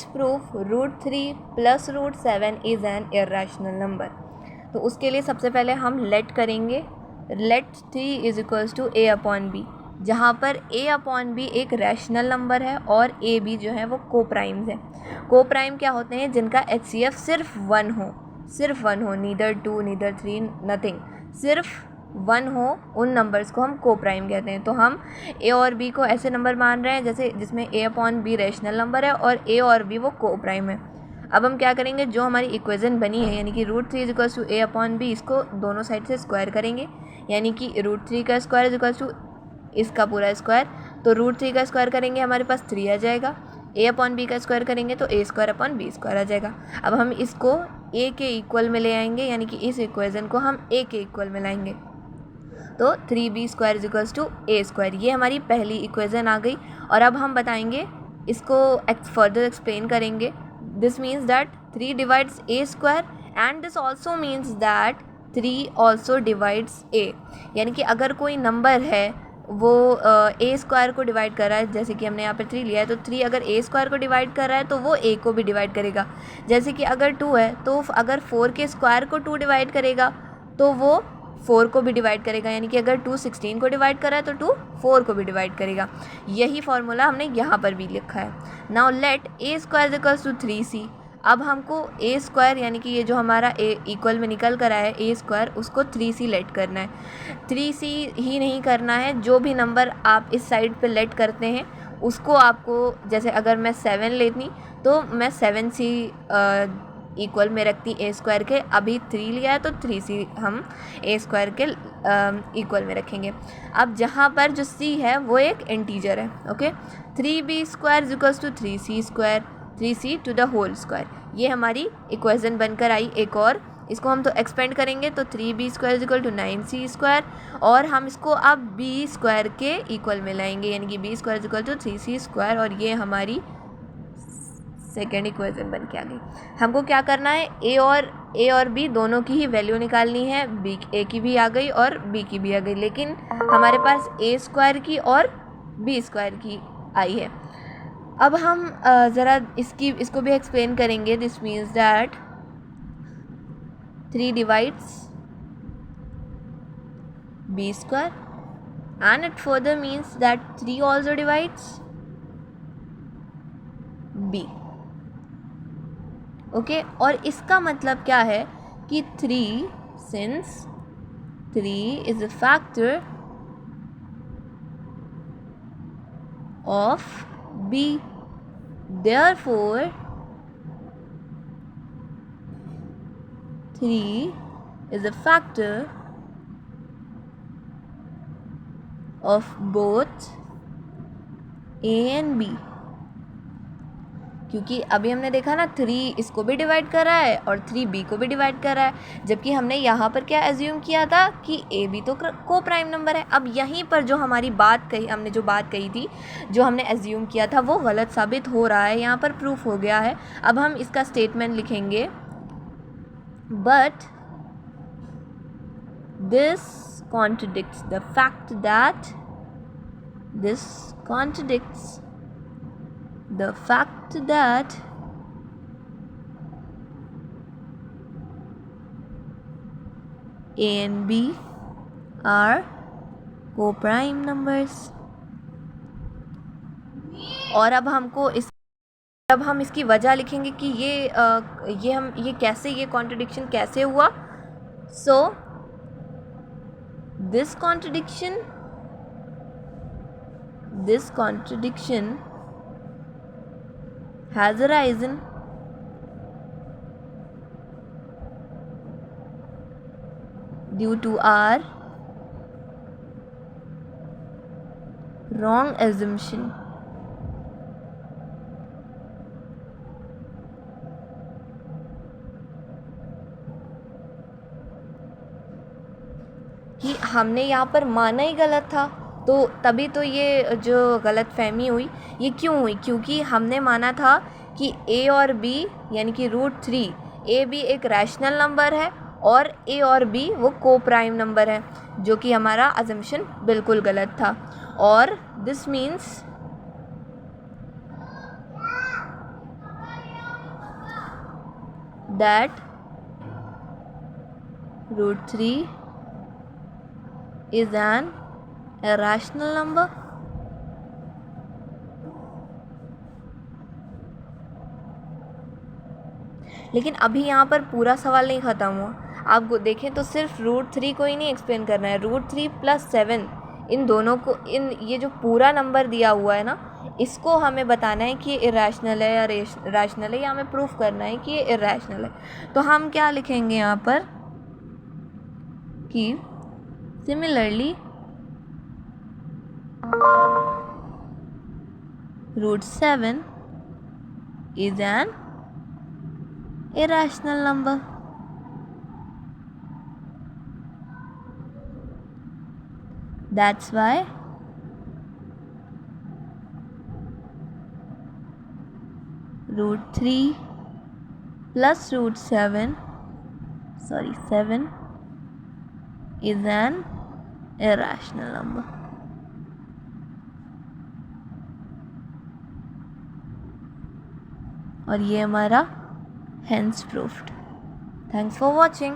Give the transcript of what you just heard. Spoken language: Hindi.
Proof √3 plus √7 is an irrational number. तो उसके लिए सबसे पहले हम लेट करेंगे, let 3 is equals to a upon b, जहाँ पर a अपॉन बी एक रैशनल नंबर है और a b जो है वो को प्राइम्स है। को प्राइम क्या होते हैं? जिनका HCF सिर्फ 1 हो, सिर्फ 1 हो, नीदर 2 नीदर 3 नथिंग, सिर्फ 1 हो, उन नंबर्स को हम को प्राइम कहते हैं। तो हम a और b को ऐसे नंबर मान रहे हैं जैसे जिसमें a upon B rational number है और a और b वो को प्राइम है। अब हम क्या करेंगे, जो हमारी इक्वेशन बनी है यानी कि √3 is equals to a upon b, इसको दोनों साइड से स्क्वायर करेंगे, यानी कि √3 का स्क्वायर इज इक्वल्स टू इसका पूरा स्क्वायर। तो √3 का स्क्वायर करेंगे हमारे पास 3 आ जाएगा, a अपॉन बी का स्क्वायर करेंगे तो a square upon B square आ जाएगा। अब हम इसको a के इक्वल में ले आएंगे, यानी कि इस इक्वेशन को हम a के इक्वल में लाएंगे, तो 3b square is equals to a square. ये हमारी पहली इक्वेशन आ गई। और अब हम बताएंगे, इसको फर्दर एक्सप्लेन करेंगे। This means that 3 divides a square and this also means that 3 also divides a। यानी कि अगर कोई नंबर है वो a स्क्वायर को डिवाइड कर रहा है, जैसे कि हमने यहाँ पर 3 लिया है, तो 3 अगर a स्क्वायर को डिवाइड कर रहा है तो वो a को भी डिवाइड करेगा। जैसे कि अगर 2 है तो अगर 4 के स्क्वायर को 2 डिवाइड करेगा तो वो 4 को भी डिवाइड करेगा, यानी कि अगर 2 16 को डिवाइड कर रहा है तो 2 4 को भी डिवाइड करेगा। यही फॉर्मूला हमने यहाँ पर भी लिखा है। Now let a square equals to 3c। अब हमको a स्क्वायर यानी कि ये जो हमारा a इक्वल में निकल कर आया है a स्क्वायर, उसको 3c लेट करना है। 3c ही नहीं करना है, जो भी नंबर आप इस साइड पे लेट करते हैं उसको आपको, जैसे अगर मैं 7 लेती तो मैं 7c इक्वल में रखती a स्क्वायर के। अभी 3 लिया है तो 3c हम a स्क्वायर के इक्वल में रखेंगे। अब जहाँ पर जो c है वो एक इंटीजर है, okay. 3b square equals to 3c square, 3c to the whole square. ये हमारी इक्वेशन बनकर आई एक और। इसको हम तो एक्सपेंड करेंगे तो 3b square equal to 9c square, और हम इसको अब b स्क्वायर के इक्वल में लाएंगे, यानी कि b square equal to 3c square, और ये हमारी सेकेंड इक्वेशन बन के आ गई। हमको क्या करना है, a और b दोनों की ही वैल्यू निकालनी है। a की भी आ गई और b की भी आ गई, लेकिन हमारे पास a स्क्वायर की और b स्क्वायर की आई है। अब हम ज़रा इसको भी एक्सप्लेन करेंगे। This means that 3 divides b square and it further means that 3 also divides b, okay. और इसका मतलब क्या है कि 3 since 3 is a factor of b, therefore 3 is a factor of both a and b। क्योंकि अभी हमने देखा ना, 3 इसको भी डिवाइड कर रहा है और 3 b को भी डिवाइड कर रहा है, जबकि हमने यहाँ पर क्या एज्यूम किया था कि a b तो को प्राइम नंबर है। अब यहीं पर जो हमारी बात कही, हमने जो बात कही थी, जो हमने एज्यूम किया था, वो गलत साबित हो रहा है, यहाँ पर प्रूफ हो गया है। अब हम इसका स्टेटमेंट लिखेंगे, but this contradicts the fact that this contradicts the fact that a and b are co-prime numbers। और अब हम इसकी वजह लिखेंगे कि ये कैसे, ये कॉन्ट्रडिक्शन कैसे हुआ। So this contradiction has arisen due to our wrong assumption कि हमने यहाँ पर माना ही गलत था। तो तभी तो ये जो गलत फहमी हुई, ये क्यों हुई? क्योंकि हमने माना था कि a और b यानी कि √3 a b एक रैशनल नंबर है और a और b वो को प्राइम नंबर है, जो कि हमारा अजम्पशन बिल्कुल गलत था। और this means that root 3 is an irrational number? लेकिन अभी यहाँ पर पूरा सवाल नहीं ख़त्म हुआ। आप देखें तो सिर्फ रूट 3 को ही नहीं एक्सप्लेन करना है, रूट 3 प्लस 7 इन दोनों को, ये जो पूरा नंबर दिया हुआ है ना, इसको हमें बताना है कि ये इरेशनल है या रैशनल है, या हमें प्रूफ करना है कि ये इरेशनल है। तो हम क्या लिखेंगे यहाँ पर कि similarly root 7 is an irrational number. That's why root 3 plus root 7 is an irrational number. और ये हमारा hence proved. Thanks for watching.